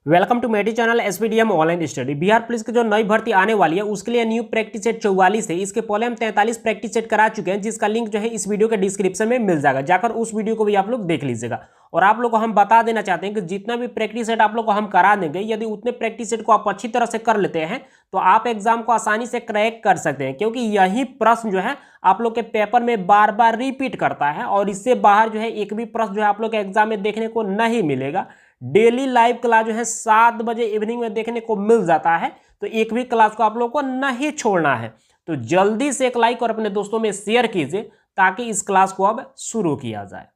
Welcome to मेडी channel SPDM online study. Bihar police की जो नई भर्ती आने वाली है उसके लिए न्यू प्रैक्टिस सेट 44 है। इसके पहले हम 43 प्रैक्टिस सेट करा चुके हैं, जिसका लिंक जो है इस वीडियो के डिस्क्रिप्शन में मिल जाएगा। जाकर उस वीडियो को भी आप लोग देख लीजिएगा। और आप लोग को हम बता देना चाहते हैं कि जितना भी प्रैक्टिस सेट आप लोग को हम करा देंगे, यदि उतने प्रैक्टिस सेट को आप अच्छी तरह से कर लेते हैं तो आप एग्जाम को आसानी से क्रैक कर सकते हैं, क्योंकि यही प्रश्न जो है आप लोग के पेपर में बार बार रिपीट करता है और इससे बाहर जो है एक भी प्रश्न जो है आप लोग के एग्जाम में देखने को नहीं मिलेगा। डेली लाइव क्लास जो है 7 बजे इवनिंग में देखने को मिल जाता है, तो एक भी क्लास को आप लोगों को नहीं छोड़ना है। तो जल्दी से एक लाइक और अपने दोस्तों में शेयर कीजिए ताकि इस क्लास को अब शुरू किया जाए।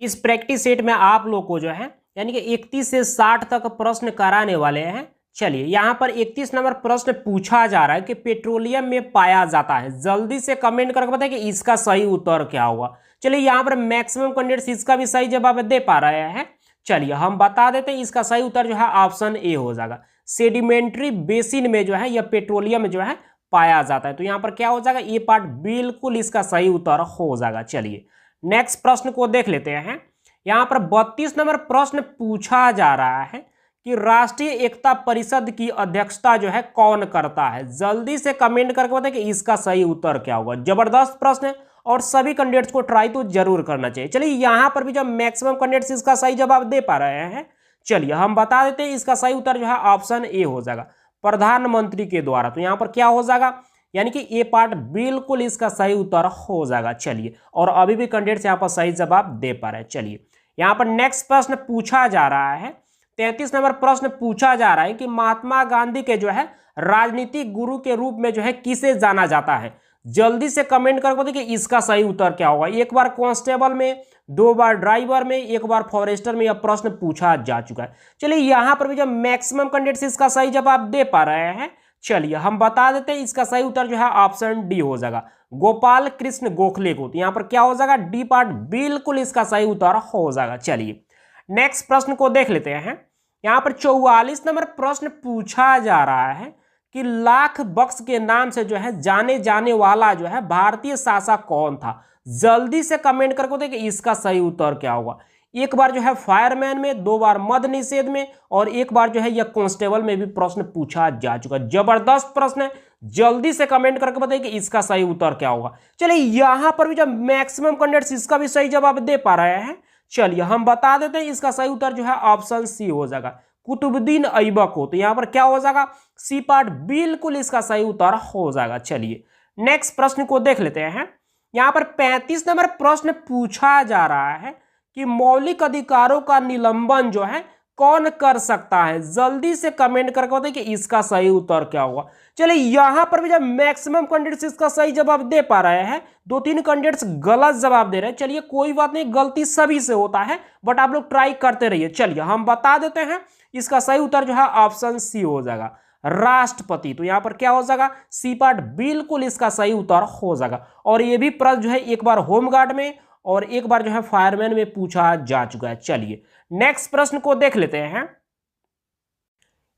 इस प्रैक्टिस सेट में आप लोग को जो है यानी कि 31 से 60 तक प्रश्न कराने वाले हैं। चलिए, यहां पर 31 नंबर प्रश्न पूछा जा रहा है कि पेट्रोलियम में पाया जाता है। जल्दी से कमेंट करके बताइए कि इसका सही उत्तर क्या होगा। चलिए, यहां पर मैक्सिमम कैंडिडेट्स इसका भी सही जवाब दे पा रहे हैं। चलिए हम बता देते हैं, इसका सही उत्तर जो है ऑप्शन ए हो जाएगा। सेडिमेंट्री बेसिन में जो है यह पेट्रोलियम जो है पाया जाता है। तो यहां पर क्या हो जाएगा, ये पार्ट बिल्कुल इसका सही उत्तर हो जाएगा। चलिए नेक्स्ट प्रश्न को देख लेते हैं। यहां पर 32 नंबर प्रश्न पूछा जा रहा है कि राष्ट्रीय एकता परिषद की अध्यक्षता जो है कौन करता है। जल्दी से कमेंट करके बताएं कि इसका सही उत्तर क्या होगा। जबरदस्त प्रश्न है और सभी कैंडिडेट्स को ट्राई तो जरूर करना चाहिए। चलिए यहां पर भी जब मैक्सिमम कैंडिडेट्स इसका सही जवाब दे पा रहे हैं, चलिए हम बता देते हैं इसका सही उत्तर जो है ऑप्शन ए हो जाएगा, प्रधानमंत्री के द्वारा। तो यहां पर क्या हो जाएगा, यानी कि ए पार्ट बिल्कुल इसका सही उत्तर हो जाएगा। चलिए, और अभी भी कैंडिडेट्स यहां पर सही जवाब दे पा रहे हैं। चलिए यहां पर नेक्स्ट प्रश्न पूछा जा रहा है, 33 नंबर प्रश्न पूछा जा रहा है कि महात्मा गांधी के जो है राजनीतिक गुरु के रूप में जो है किसे जाना जाता है। जल्दी से कमेंट करके बताइए कि इसका सही उत्तर क्या होगा। एक बार कांस्टेबल में, 2 बार ड्राइवर में, 1 बार फॉरेस्टर में यह प्रश्न पूछा जा चुका है। चलिए यहां पर भी जब मैक्सिमम कैंडिडेट्स इसका सही जवाब दे पा रहे हैं, चलिए हम बता देते हैं इसका सही उत्तर जो है ऑप्शन डी हो जाएगा, गोपाल कृष्ण गोखले को। तो यहां पर क्या हो जाएगा, डी पार्ट बिल्कुल इसका सही उत्तर हो जाएगा। चलिए नेक्स्ट प्रश्न को देख लेते हैं। यहां पर 44 नंबर प्रश्न पूछा जा रहा है कि लाख बक्स के नाम से जो है जाने जाने वाला जो है भारतीय शासक कौन था। जल्दी से कमेंट करके बताइए कि इसका सही उत्तर क्या होगा। एक बार जो है फायरमैन में, 2 बार मद्य निषेध में और 1 बार जो है यह कांस्टेबल में भी प्रश्न पूछा जा चुका है। जबरदस्त प्रश्न है, जल्दी से कमेंट करके बताइए कि इसका सही उत्तर क्या होगा। चलिए यहां पर भी जब मैक्सिमम कैंडिडेट्स इसका भी सही जवाब दे पा रहे हैं, चलिए हम बता देते हैं इसका सही उत्तर जो है ऑप्शन सी हो जाएगा, कुतुबुद्दीन ऐबक हो। तो यहां पर क्या हो जाएगा, सी पार्ट बिल्कुल इसका सही उत्तर हो जाएगा। चलिए नेक्स्ट प्रश्न को देख लेते हैं। यहां पर 35 नंबर प्रश्न पूछा जा रहा है कि मौलिक अधिकारों का निलंबन जो है कौन कर सकता है। जल्दी से कमेंट करके बताइए कि इसका सही उत्तर क्या होगा। चलिए यहां पर भी जब मैक्सिमम कैंडिडेट्स इसका सही जवाब दे पा रहे हैं, 2-3 कैंडिडेट्स गलत जवाब दे रहे हैं। चलिए कोई बात नहीं, गलती सभी से होता है, बट आप लोग ट्राई करते रहिए। चलिए हम बता देते हैं इसका सही उत्तर जो है ऑप्शन सी हो जाएगा, राष्ट्रपति। तो यहां पर क्या हो जाएगा, सी पार्ट बिल्कुल इसका सही उत्तर हो जाएगा। और ये भी प्रश्न जो है एक बार होमगार्ड में और एक बार जो है फायरमैन में पूछा जा चुका है। चलिए नेक्स्ट प्रश्न को देख लेते हैं।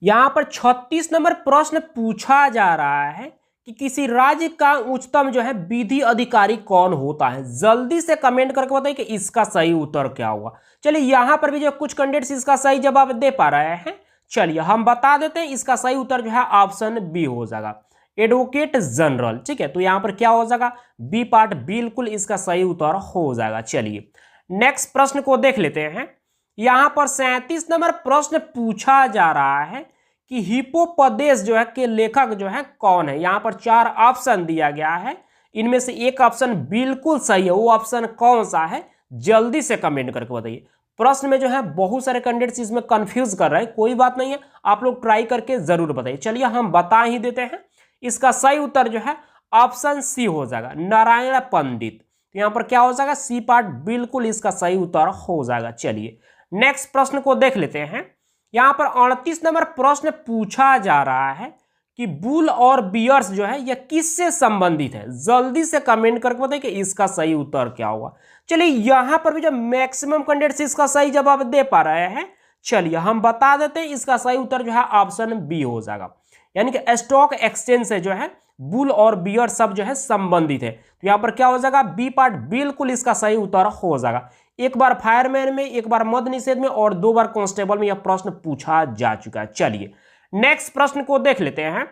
यहां पर 36 नंबर प्रश्न पूछा जा रहा है कि किसी राज्य का उच्चतम जो है विधि अधिकारी कौन होता है। जल्दी से कमेंट करके बताइए कि इसका सही उत्तर क्या होगा। चलिए यहां पर भी जो कुछ कैंडिडेट्स इसका सही जवाब दे पा रहे हैं, चलिए हम बता देते हैं इसका सही उत्तर जो है ऑप्शन बी हो जाएगा, एडवोकेट जनरल। ठीक है, तो यहां पर क्या हो जाएगा, बी पार्ट बिल्कुल इसका सही उत्तर हो जाएगा। चलिए नेक्स्ट प्रश्न को देख लेते हैं। यहां पर 37 नंबर प्रश्न पूछा जा रहा है कि हिप्पोपदेश जो है के लेखक जो है कौन है। यहां पर 4 ऑप्शन दिया गया है, इनमें से एक ऑप्शन बिल्कुल सही है। वो ऑप्शन कौन सा है, जल्दी से कमेंट करके बताइए। प्रश्न में जो है बहुत सारे कैंडिडेट्स इसमें कंफ्यूज कर रहे हैं, कोई बात नहीं है, आप लोग ट्राई करके जरूर बताइए। चलिए हम बता ही देते हैं, इसका सही उत्तर जो है ऑप्शन सी हो जाएगा, नारायण पंडित। तो यहां पर क्या हो जाएगा, सी पार्ट बिल्कुल इसका सही उत्तर हो जाएगा। चलिए नेक्स्ट प्रश्न को देख लेते हैं। यहां पर 38 नंबर प्रश्न पूछा जा रहा है कि बुल और बियर्स जो है यह किससे संबंधित है। जल्दी से कमेंट करके बताइए कि इसका सही उत्तर क्या होगा। चलिए यहां पर भी जब मैक्सिमम कैंडिडेट्स इसका सही जवाब दे पा रहे हैं, चलिए हम बता देते हैं इसका सही उत्तर जो है ऑप्शन बी हो जाएगा, यानी कि स्टॉक एक्सचेंज से जो है बुल और बियर सब जो है संबंधित है। तो यहां पर क्या हो जाएगा, बी पार्ट बिल्कुल इसका सही उत्तर हो जाएगा। एक बार फायरमैन में, एक बार मद्य निषेध में और 2 बार कांस्टेबल में यह प्रश्न पूछा जा चुका है। चलिए नेक्स्ट प्रश्न को देख लेते हैं।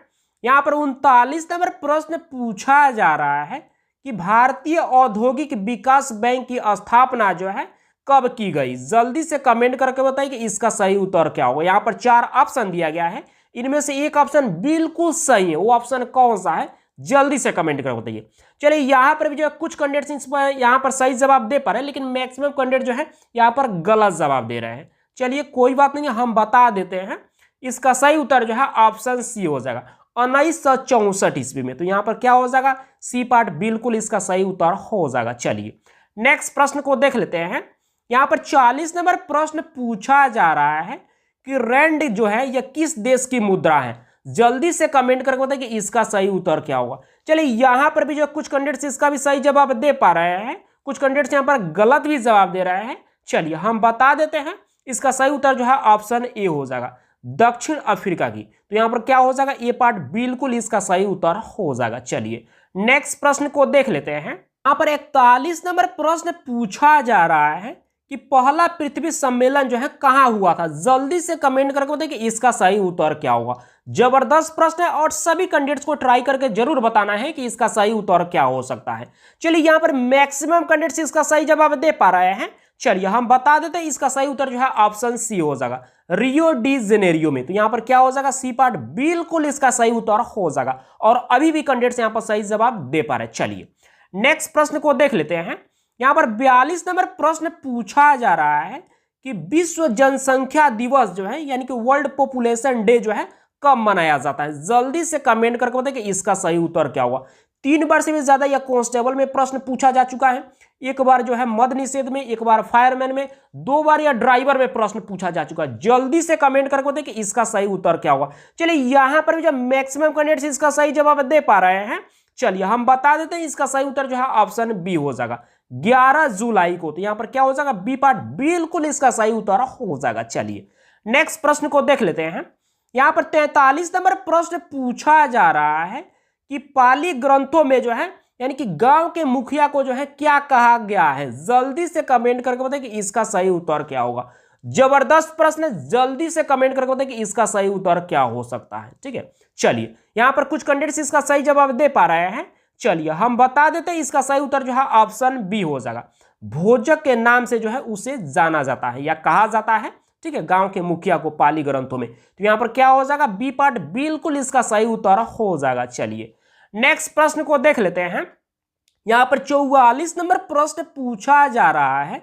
यहां पर 39 नंबर प्रश्न पूछा जा रहा है कि भारतीय औद्योगिक विकास बैंक की स्थापना जो है कब की गई। जल्दी से कमेंट करके बताइए कि इसका सही उत्तर क्या होगा। यहां पर 4 ऑप्शन दिया गया है, इनमें से एक ऑप्शन बिल्कुल सही है, वो ऑप्शन कौन सा है जल्दी से कमेंट करके बताइए। चलिए यहां पर भी जो है कुछ कैंडिडेट्स यहां पर सही जवाब दे पा रहे हैं, लेकिन मैक्सिमम कैंडिडेट जो है यहां पर गलत जवाब दे रहे हैं। चलिए कोई बात नहीं, हम बता देते हैं। इसका सही उत्तर जो है ऑप्शन सी हो जाएगा 1964 ईस्वी में। तो यहां पर क्या हो जाएगा, सी पार्ट बिल्कुल इसका सही उत्तर हो जाएगा। चलिए नेक्स्ट प्रश्न को देख लेते हैं। यहां पर 40 नंबर प्रश्न पूछा जा रहा है कि रैंड जो है यह किस देश की मुद्रा है। जल्दी से कमेंट करके बताइए कि इसका सही उत्तर क्या होगा। चलिए यहां पर भी जो कुछ कैंडिडेट्स इसका भी सही जवाब दे पा रहे हैं, कुछ कैंडिडेट्स यहां पर गलत भी जवाब दे रहे हैं। चलिए हम बता देते हैं, इसका सही उत्तर जो है ऑप्शन ए हो जाएगा, दक्षिण अफ्रीका की। तो यहां पर क्या हो जाएगा, ए पार्ट बिल्कुल इसका सही उत्तर हो जाएगा। चलिए नेक्स्ट प्रश्न को देख लेते हैं। यहां पर 41 नंबर प्रश्न पूछा जा रहा है कि पहला पृथ्वी सम्मेलन जो है कहां हुआ था। जल्दी से कमेंट करके बताइए कि इसका सही उत्तर क्या होगा। जबरदस्त प्रश्न है और सभी कैंडिडेट्स को ट्राई करके जरूर बताना है कि इसका सही उत्तर क्या हो सकता है। चलिए यहां पर मैक्सिमम कैंडिडेट्स इसका सही जवाब दे पा रहे हैं। चलिए हम बता देते हैं, इसका सही उत्तर जो है ऑप्शन सी हो जाएगा, रियो डी जेनेरियो में। तो यहां पर क्या हो जाएगा, सी पार्ट बिल्कुल इसका सही उत्तर हो जाएगा और अभी भी कैंडिडेट्स यहां पर सही जवाब दे पा रहे हैं। चलिए नेक्स्ट प्रश्न को देख लेते हैं। यहां पर 42 नंबर प्रश्न पूछा जा रहा है कि विश्व जनसंख्या दिवस जो है यानी कि वर्ल्ड पॉपुलेशन डे जो है कब मनाया जाता है। जल्दी से कमेंट करके बताइए कि इसका सही उत्तर क्या होगा। 3 बार से भी ज्यादा यह कांस्टेबल में प्रश्न पूछा जा चुका है, एक बार जो है मद्य निषेध में, एक बार फायरमैन में, 2 बार या ड्राइवर में प्रश्न पूछा जा चुका है। जल्दी से कमेंट करके बताइए कि इसका सही उत्तर क्या होगा। चलिए यहां पर भी जो मैक्सिमम कैंडिडेट्स इसका सही जवाब दे पा रहे हैं। चलिए हम बता देते हैं, इसका सही उत्तर जो है ऑप्शन बी हो जाएगा, 11 जुलाई को। तो यहां पर क्या हो जाएगा, बी पार्ट बिल्कुल इसका सही उत्तर हो जाएगा। चलिए नेक्स्ट प्रश्न को देख लेते हैं। यहां पर 43 नंबर प्रश्न पूछा जा रहा है कि पाली ग्रंथों में जो है यानी कि गांव के मुखिया को जो है क्या कहा गया है। जल्दी से कमेंट करके बताइए कि इसका सही उत्तर क्या होगा। जबरदस्त प्रश्न है, जल्दी से कमेंट करके बताइए कि इसका सही उत्तर क्या हो सकता है। ठीक है, चलिए यहां पर कुछ कैंडिडेट्स इसका सही जवाब दे पा रहे हैं। चलिए हम बता देते हैं, इसका सही उत्तर जो है ऑप्शन बी हो जाएगा, भोजक के नाम से जो है उसे जाना जाता है या कहा जाता है। ठीक है, गांव के मुखिया को पाली ग्रंथों में। तो यहां पर क्या हो जाएगा, बी पार्ट बिल्कुल इसका सही उत्तर हो जाएगा। चलिए नेक्स्ट प्रश्न को देख लेते हैं। यहां पर 44 नंबर प्रश्न पूछा जा रहा है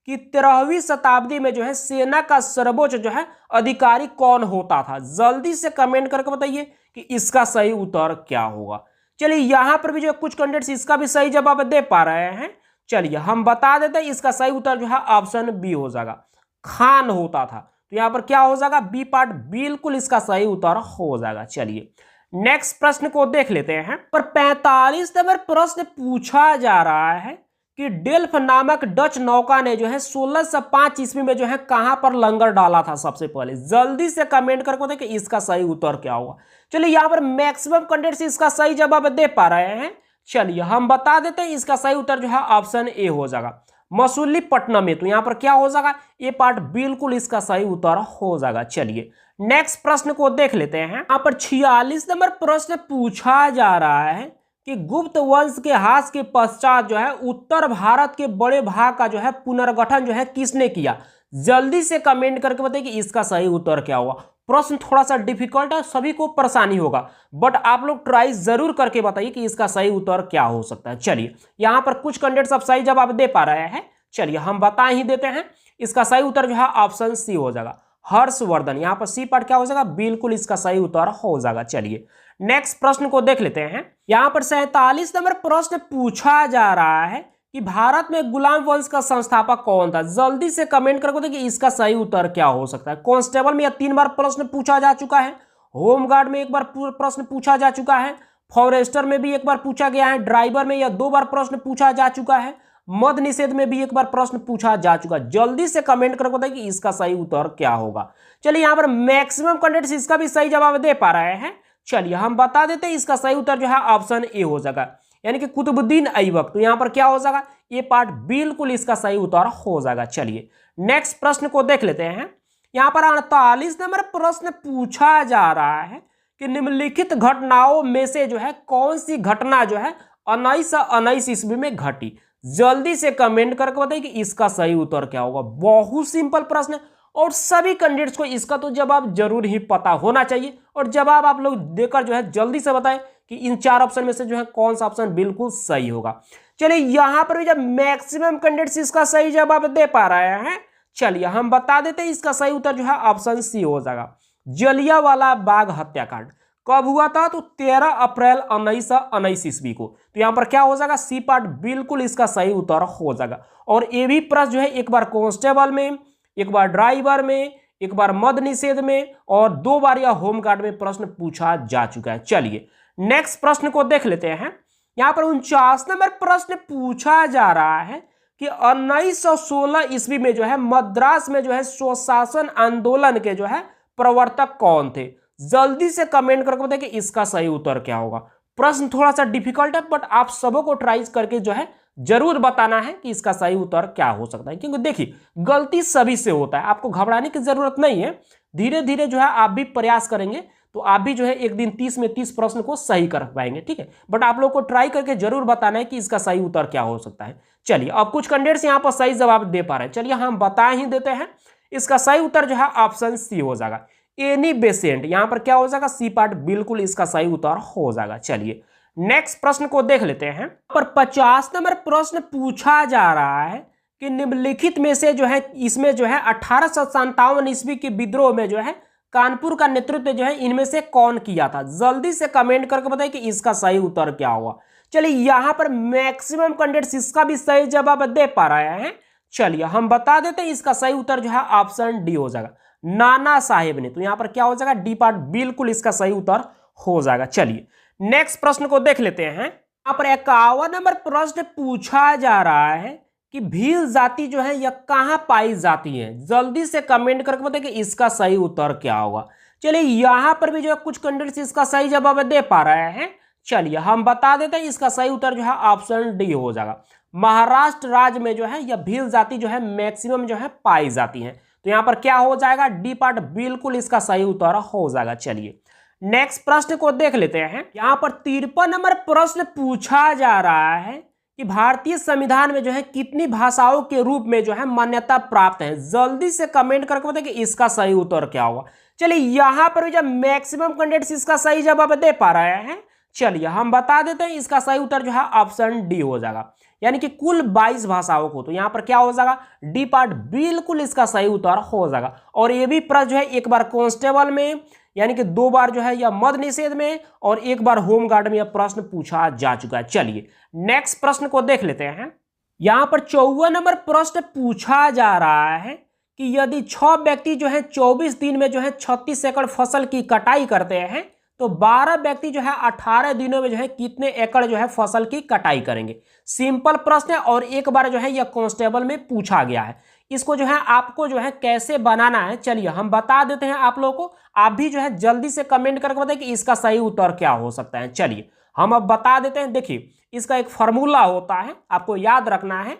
कि 13वीं शताब्दी में जो है सेना का सर्वोच्च जो है अधिकारी कौन होता था। जल्दी से कमेंट करके बताइए कि इसका सही उत्तर क्या होगा। चलिए यहां पर भी जो कुछ कैंडिडेट्स इसका भी सही जवाब दे पा रहे हैं। चलिए हम बता देते हैं, इसका सही उत्तर जो है ऑप्शन बी हो जाएगा, खान होता था। तो यहां पर क्या हो जाएगा, बी पार्ट बिल्कुल इसका सही उत्तर हो जाएगा। चलिए नेक्स्ट प्रश्न को देख लेते हैं। पर 45 नंबर प्रश्न पूछा जा रहा है कि डेल्फ नामक डच नौका ने जो है 1605 ईस्वी में जो है कहां पर लंगर डाला था सबसे पहले। जल्दी से कमेंट करके देखिए इसका सही उत्तर क्या होगा। चलिए यहां पर मैक्सिमम कैंडिडेट्स इसका सही जवाब दे पा रहे हैं। चलिए हम बता देते हैं, इसका सही उत्तर जो है ऑप्शन ए हो जाएगा, मसूलीपट्टनम में। तो यहां पर क्या हो जाएगा, ए पार्ट बिल्कुल इसका सही उत्तर हो जाएगा। चलिए नेक्स्ट प्रश्न को देख लेते हैं। यहां पर 46 नंबर प्रश्न पूछा जा रहा है कि गुप्त वंश के ह्रास के पश्चात जो है उत्तर भारत के बड़े भाग का जो है पुनर्गठन जो है किसने किया। जल्दी से कमेंट करके बताइए कि इसका सही उत्तर क्या होगा। प्रश्न थोड़ा सा डिफिकल्ट है, सभी को परेशानी होगा, बट आप लोग ट्राई जरूर करके बताइए कि इसका सही उत्तर क्या हो सकता है। चलिए यहां पर कुछ कैंडिडेट्स अब सही जवाब दे पा रहे हैं। चलिए हम बता ही देते हैं, इसका सही उत्तर जो है ऑप्शन सी हो जाएगा, हर्षवर्धन। यहां पर सी पार्ट क्या हो जाएगा, बिल्कुल इसका सही उत्तर हो जाएगा। चलिए नेक्स्ट प्रश्न को देख लेते हैं। यहां पर 47 नंबर प्रश्न पूछा जा रहा है कि भारत में गुलाम वंश का संस्थापक कौन था। जल्दी से कमेंट करके देखिए इसका सही उत्तर क्या हो सकता है। कांस्टेबल में 3 बार प्रश्न पूछा जा चुका है, होमगार्ड में 1 बार प्रश्न पूछा जा चुका है, फॉरेस्टर में भी 1 बार पूछा गया है, ड्राइवर में 2 बार प्रश्न पूछा जा चुका है, मद्य निषेध में भी 1 बार प्रश्न पूछा जा चुका है। जल्दी से कमेंट करके बताइए कि इसका सही उत्तर क्या होगा। चलिए यहां पर मैक्सिमम कैंडिडेट्स इसका भी सही जवाब दे पा रहे हैं। चलिए हम बता देते हैं, इसका सही उत्तर जो है ऑप्शन ए हो जाएगा, यानी कि कुतुबुद्दीन ऐबक। तो यहां पर क्या हो जाएगा, ये पार्ट बिल्कुल इसका सही उत्तर हो जाएगा। चलिए नेक्स्ट प्रश्न को देख लेते हैं। यहां पर 48 नंबर प्रश्न पूछा जा रहा है कि निम्नलिखित घटनाओं में से जो है कौन सी घटना जो है 1919 ईस्वी में घटी। जल्दी से कमेंट करके बताइए कि इसका सही उत्तर क्या होगा। बहुत सिंपल प्रश्न है और सभी कैंडिडेट्स को इसका तो जवाब जरूर ही पता होना चाहिए। और जवाब आप लोग देकर जो है जल्दी से बताएं कि इन 4 ऑप्शन में से जो है कौन सा ऑप्शन बिल्कुल सही होगा। चलिए यहां पर भी जब मैक्सिमम कैंडिडेट्स इसका सही जवाब दे पा रहे हैं, चलिए हम बता देते हैं इसका सही उत्तर जो है ऑप्शन सी हो जाएगा। जलियांवाला बाग हत्याकांड कब हुआ था, तो 13 अप्रैल 1919 ईस्वी को। तो यहां पर क्या हो जाएगा, सी पार्ट बिल्कुल इसका सही उत्तर हो जाएगा। और ये भी प्रश्न जो है एक बार कांस्टेबल में, एक बार ड्राइवर में, एक बार मद निषेध में और 2 बार या होमगार्ड में प्रश्न पूछा जा चुका है। चलिए नेक्स्ट प्रश्न को देख लेते हैं। यहां पर 49 नंबर प्रश्न पूछा जा रहा है कि 1916 ईस्वी में जो है मद्रास में जो है स्वशासन आंदोलन के जो है प्रवर्तक कौन थे। जल्दी से कमेंट करके बताइए कि इसका सही उत्तर क्या होगा। प्रश्न थोड़ा सा डिफिकल्ट है बट आप सबों को ट्राई करके जो है जरूर बताना है कि इसका सही उत्तर क्या हो सकता है। क्योंकि देखिए गलती सभी से होता है, आपको घबराने की जरूरत नहीं है। धीरे धीरे जो है आप भी प्रयास करेंगे तो आप भी जो है एक दिन 30 में 30 प्रश्न को सही कर पाएंगे, ठीक है। बट आप लोग को ट्राई करके जरूर बताना है कि इसका सही उत्तर क्या हो सकता है। चलिए अब कुछ कैंडिडेट्स यहाँ पर सही जवाब दे पा रहे हैं, चलिए हम बता ही देते हैं। इसका सही उत्तर जो है ऑप्शन सी हो जाएगा, एनी बेसेंट। यहां पर क्या हो जाएगा, सी पार्ट बिल्कुल इसका सही उत्तर हो जाएगा। चलिए नेक्स्ट प्रश्न को देख लेते हैं। पर 50 नंबर प्रश्न पूछा जा रहा है कि निम्नलिखित में से जो है इसमें जो है 1857 ईस्वी के विद्रोह में जो है कानपुर का नेतृत्व जो है इनमें से कौन किया था। जल्दी से कमेंट करके बताइए कि इसका सही उत्तर क्या हुआ। चलिए यहां पर मैक्सिमम कैंडिडेट्स इसका भी सही जवाब दे पा रहे हैं। चलिए हम बता देते हैं इसका सही उत्तर जो है ऑप्शन डी हो जाएगा, नाना साहेब ने। तो यहां पर क्या हो जाएगा, डी पार्ट बिल्कुल इसका सही उत्तर हो जाएगा। चलिए नेक्स्ट प्रश्न को देख लेते हैं। यहां पर 51 नंबर प्रश्न पूछा जा रहा है कि भील जाति जो है यह कहां पाई जाती है। जल्दी से कमेंट करके बताइए कि इसका सही उत्तर क्या होगा। चलिए यहां पर भी जो है कुछ कैंडिडेट्स इसका सही जवाब दे पा रहे हैं। चलिए हम बता देते हैं इसका सही उत्तर जो है ऑप्शन डी हो जाएगा, महाराष्ट्र राज्य में जो है यह भील जाति जो है मैक्सिमम जो है पाई जाती है। तो यहां पर क्या हो जाएगा, डी पार्ट बिल्कुल इसका सही उत्तर हो जाएगा। चलिए नेक्स्ट प्रश्न को देख लेते हैं। यहां पर 53 नंबर प्रश्न पूछा जा रहा है कि भारतीय संविधान में जो है कितनी भाषाओं के रूप में जो है मान्यता प्राप्त है। जल्दी से कमेंट करके बताइए कि इसका सही उत्तर क्या होगा। चलिए यहां पर जब मैक्सिमम कैंडिडेट्स इसका सही जवाब दे पा रहे हैं, चलिए हम बता देते हैं इसका सही उत्तर जो है ऑप्शन डी हो जाएगा, यानी कि कुल 22 भाषाओं को। तो यहां पर क्या हो जाएगा, डी पार्ट बिल्कुल इसका सही उत्तर हो जाएगा। और ये भी प्रश्न जो है एक बार कांस्टेबल में, यानी कि 2 बार जो है या मद निषेध में और 1 बार होमगार्ड में यह प्रश्न पूछा जा चुका है। चलिए नेक्स्ट प्रश्न को देख लेते हैं। यहां पर 54 नंबर प्रश्न पूछा जा रहा है कि यदि 6 व्यक्ति जो है 24 दिन में जो है 36 एकड़ फसल की कटाई करते हैं तो 12 व्यक्ति जो है 18 दिनों में जो है कितने एकड़ जो है फसल की कटाई करेंगे। सिंपल प्रश्न है और एक बार जो है यह कांस्टेबल में पूछा गया है। इसको जो है आपको जो है कैसे बनाना है, चलिए हम बता देते हैं आप लोगों को। आप भी जो है जल्दी से कमेंट करके बताएं कि इसका सही उत्तर क्या हो सकता है। चलिए हम अब बता देते हैं। देखिए इसका एक फॉर्मूला होता है, आपको याद रखना है,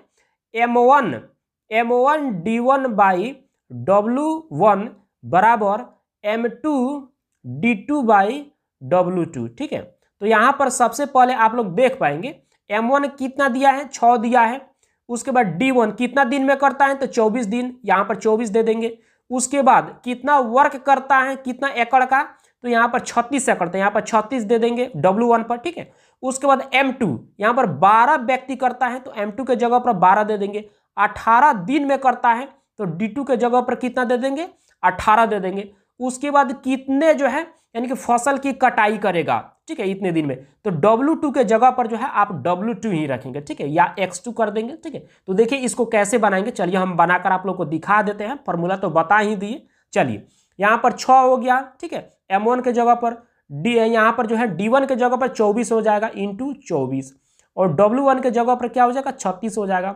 M1 D1 बाई W1 बराबर M2 D2 बाई W2, ठीक है। तो यहां पर सबसे पहले आप लोग देख पाएंगे M1 कितना दिया है, 6 दिया है। उसके बाद D1 कितना दिन में करता है, तो 24 दिन, यहां पर 24 दे देंगे। उसके बाद कितना वर्क करता है, कितना एकड़ का, तो यहां पर 36 एकड़, तो यहां पर 36 दे देंगे W1 पर, ठीक है। उसके बाद M2 यहां पर 12 व्यक्ति करता है तो M2 के जगह पर 12 दे देंगे। 18 दिन में करता है तो D2 के जगह पर कितना दे देंगे, 18 दे देंगे। उसके बाद कितने जो है यानी कि फसल की कटाई करेगा, ठीक है, इतने दिन में, तो W2 के जगह पर जो है आप W2 ही रखेंगे, ठीक है, या X2 कर देंगे, ठीक है। तो देखिए इसको कैसे बनाएंगे, चलिए हम बनाकर आप लोग को दिखा देते हैं। फॉर्मूला तो बता ही दिए। चलिए यहाँ पर 6 हो गया, ठीक है, M1 के जगह पर यहाँ पर जो है D1 के जगह पर 24 हो जाएगा इंटू 24, और W1 के जगह पर क्या हो जाएगा, 36 हो जाएगा,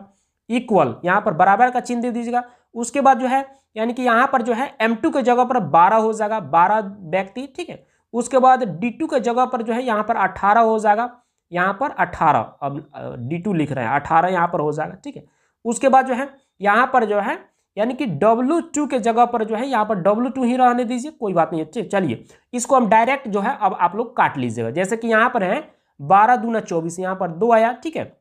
इक्वल, यहाँ पर बराबर का चिन्ह दे दीजिएगा। उसके बाद जो है यानी कि यहाँ पर जो है M2 के जगह पर 12 हो जाएगा, 12 व्यक्ति, ठीक है। उसके बाद D2 के जगह पर जो है यहाँ पर 18 हो जाएगा, यहाँ पर 18, अब D2 लिख रहे हैं, 18 यहाँ पर हो जाएगा, ठीक है। उसके बाद जो है यहाँ पर जो है यानी कि W2 के जगह पर जो है यहाँ पर W2 ही रहने दीजिए, कोई बात नहीं है। चलिए इसको हम डायरेक्ट जो है अब आप लोग काट लीजिएगा। जैसे कि यहाँ पर है 12 दूना 24, यहाँ पर 2 आया, ठीक है।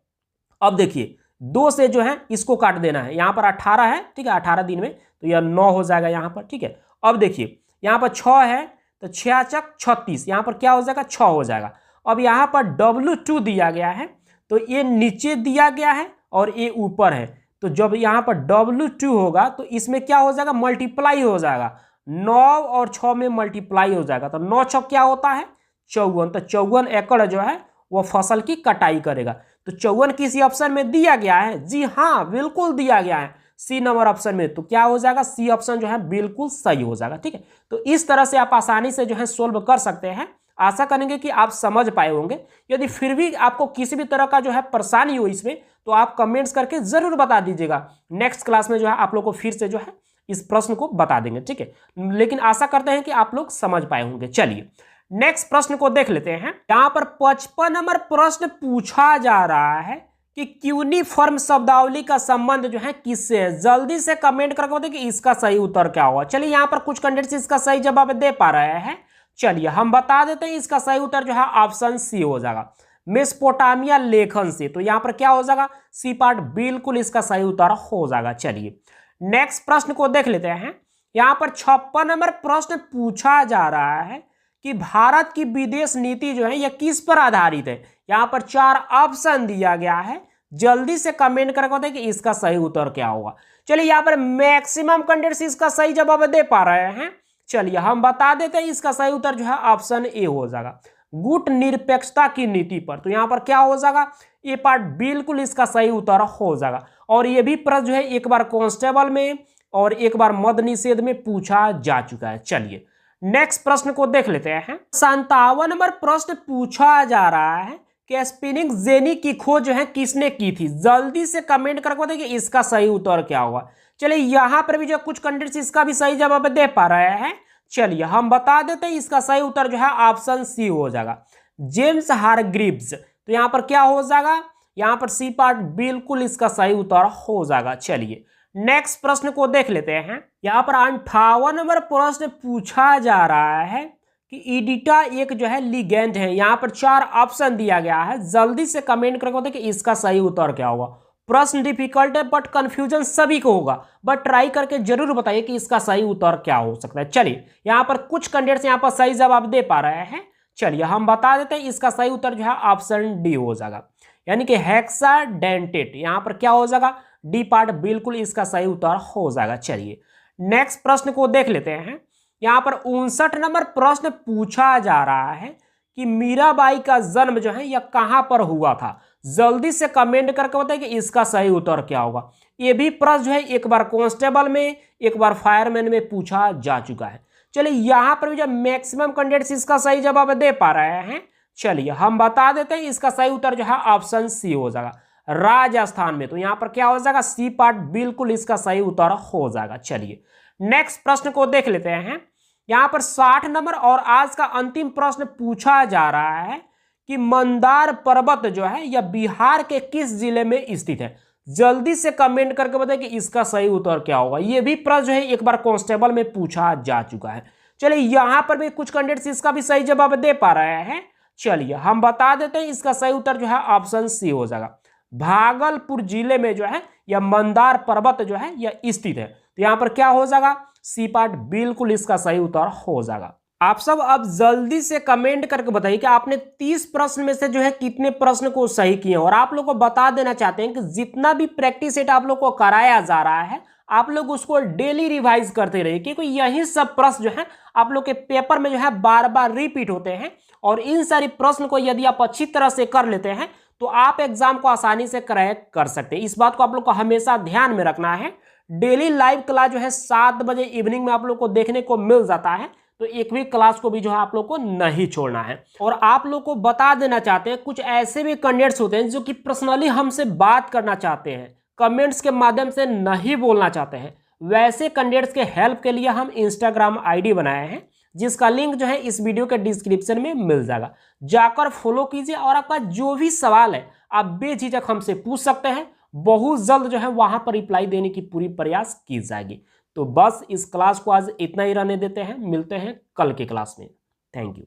अब देखिए 2 से जो है इसको काट देना है, यहाँ पर 18 है, ठीक है, 18 दिन में तो यह 9 हो जाएगा यहाँ पर, ठीक है। अब देखिए यहाँ पर 6 है तो 6 चक 36, यहाँ पर क्या हो जाएगा 6 हो जाएगा। अब यहाँ पर W2 दिया गया है तो ये नीचे दिया गया है और ये ऊपर है, तो जब यहाँ पर W2 होगा तो इसमें क्या हो जाएगा मल्टीप्लाई हो जाएगा, 9 और 6 में मल्टीप्लाई हो जाएगा, तो 9 6 क्या होता है 54, तो 54 एकड़ जो है वो फसल की कटाई करेगा। तो 54 किसी ऑप्शन में दिया गया है, जी हाँ बिल्कुल दिया गया है सी नंबर ऑप्शन में, तो क्या हो जाएगा सी ऑप्शन जो है बिल्कुल सही हो जाएगा, ठीक है। तो इस तरह से आप आसानी से जो है सोल्व कर सकते हैं। आशा करेंगे कि आप समझ पाए होंगे। यदि फिर भी आपको किसी भी तरह का जो है परेशानी हो इसमें तो आप कमेंट्स करके जरूर बता दीजिएगा। नेक्स्ट क्लास में जो है आप लोग को फिर से जो है इस प्रश्न को बता देंगे, ठीक है। लेकिन आशा करते हैं कि आप लोग समझ पाए होंगे। चलिए नेक्स्ट प्रश्न को देख लेते हैं। यहां पर 55 नंबर प्रश्न पूछा जा रहा है कि क्यूनिफॉर्म शब्दावली का संबंध जो है किससे है। जल्दी से कमेंट करके बताइए कि इसका सही उत्तर क्या होगा। चलिए यहाँ पर कुछ कैंडिडेट्स इसका सही जवाब दे पा रहे हैं। चलिए हम बता देते हैं, इसका सही उत्तर जो है ऑप्शन सी हो जाएगा, मेसोपोटामिया लेखन से। तो यहाँ पर क्या हो जाएगा सी पार्ट बिल्कुल इसका सही उत्तर हो जाएगा। चलिए नेक्स्ट प्रश्न को देख लेते हैं। यहाँ पर 56 नंबर प्रश्न पूछा जा रहा है कि भारत की विदेश नीति जो है यह किस पर आधारित है। यहाँ पर 4 ऑप्शन दिया गया है, जल्दी से कमेंट करके बताइए कि इसका सही उत्तर क्या होगा। चलिए यहाँ पर मैक्सिमम कैंडिडेट्स इसका सही जवाब दे पा रहे हैं। चलिए हम बता देते हैं, इसका सही उत्तर जो है ऑप्शन ए हो जाएगा, गुट निरपेक्षता की नीति पर। तो यहाँ पर क्या हो जाएगा ये पार्ट बिल्कुल इसका सही उत्तर हो जाएगा। और ये भी प्रश्न जो है एक बार कांस्टेबल में और एक बार मद निषेध में पूछा जा चुका है। चलिए नेक्स्ट प्रश्न को देख लेते हैं। 57 नंबर प्रश्न पूछा जा रहा है कि स्पिनिंग जेनी की खोज जो है किसने की थी। जल्दी से कमेंट करके बताइए कि इसका सही उत्तर क्या होगा। चलिए यहाँ पर भी जो कुछ कैंडिडेट्स इसका भी सही जवाब दे पा रहे हैं। चलिए हम बता देते हैं, इसका सही उत्तर जो है ऑप्शन सी हो जाएगा, जेम्स हारग्रीव्स। तो यहाँ पर क्या हो जाएगा, यहाँ पर सी पार्ट बिल्कुल इसका सही उत्तर हो जाएगा। चलिए नेक्स्ट प्रश्न को देख लेते हैं। यहाँ पर 58 नंबर प्रश्न पूछा जा रहा है कि इडिटा एक जो है लिगेंड है। यहाँ पर 4 ऑप्शन दिया गया है, जल्दी से कमेंट करके बताइए कि इसका सही उत्तर क्या होगा। प्रश्न डिफिकल्ट है बट कंफ्यूजन सभी को होगा, बट ट्राई करके जरूर बताइए कि इसका सही उत्तर क्या हो सकता है। चलिए यहाँ पर कुछ कैंडिडेट्स यहाँ पर सही जवाब दे पा रहे हैं। चलिए हम बता देते हैं, इसका सही उत्तर जो है ऑप्शन डी हो जाएगा, यानी कि हेक्साडेंटेट। यहाँ पर क्या हो जाएगा डी पार्ट बिल्कुल इसका सही उत्तर हो जाएगा। चलिए नेक्स्ट प्रश्न को देख लेते हैं। यहाँ पर 59 नंबर प्रश्न पूछा जा रहा है कि मीराबाई का जन्म जो है यह कहां पर हुआ था। जल्दी से कमेंट करके बताइए कि इसका सही उत्तर क्या होगा। ये भी प्रश्न जो है एक बार कांस्टेबल में एक बार फायरमैन में पूछा जा चुका है। चलिए यहाँ पर भी जो मैक्सिमम कैंडिडेट्स इसका सही जवाब दे पा रहे हैं। चलिए हम बता देते हैं, इसका सही उत्तर जो है ऑप्शन सी हो जाएगा, राजस्थान में। तो यहाँ पर क्या हो जाएगा सी पार्ट बिल्कुल इसका सही उत्तर हो जाएगा। चलिए नेक्स्ट प्रश्न को देख लेते हैं। यहाँ पर 60 नंबर और आज का अंतिम प्रश्न पूछा जा रहा है कि मंदार पर्वत जो है यह बिहार के किस जिले में स्थित है। जल्दी से कमेंट करके बताइए कि इसका सही उत्तर क्या होगा। यह भी प्रश्न जो है एक बार कांस्टेबल में पूछा जा चुका है। चलिए यहाँ पर भी कुछ कैंडिडेट्स इसका भी सही जवाब दे पा रहे हैं। चलिए हम बता देते हैं, इसका सही उत्तर जो है ऑप्शन सी हो जाएगा, भागलपुर जिले में जो है यह मंदार पर्वत जो है यह स्थित है। तो यहाँ पर क्या हो जाएगा सी पार्ट बिल्कुल इसका सही उत्तर हो जाएगा। आप सब अब जल्दी से कमेंट करके बताइए कि आपने 30 प्रश्न में से जो है कितने प्रश्न को सही किए। और आप लोग को बता देना चाहते हैं कि जितना भी प्रैक्टिस सेट आप लोग को कराया जा रहा है आप लोग उसको डेली रिवाइज करते रहिए, क्योंकि यही सब प्रश्न जो है आप लोग के पेपर में जो है बार बार रिपीट होते हैं। और इन सारी प्रश्न को यदि आप अच्छी तरह से कर लेते हैं तो आप एग्जाम को आसानी से क्रैक कर सकते हैं। इस बात को आप लोग को हमेशा ध्यान में रखना है। डेली लाइव क्लास जो है 7 बजे इवनिंग में आप लोग को देखने को मिल जाता है, तो एक भी क्लास को भी जो है आप लोग को नहीं छोड़ना है। और आप लोग को बता देना चाहते हैं, कुछ ऐसे भी कैंडिडेट्स होते हैं जो कि पर्सनली हमसे बात करना चाहते हैं, कमेंट्स के माध्यम से नहीं बोलना चाहते हैं। वैसे कैंडिडेट्स के हेल्प के लिए हम इंस्टाग्राम आईडी बनाए हैं, जिसका लिंक जो है इस वीडियो के डिस्क्रिप्शन में मिल जाएगा। जाकर फॉलो कीजिए और आपका जो भी सवाल है आप बेझिझक हमसे पूछ सकते हैं। बहुत जल्द जो है वहां पर रिप्लाई देने की पूरी प्रयास की जाएगी। तो बस इस क्लास को आज इतना ही रहने देते हैं, मिलते हैं कल के क्लास में। Thank you.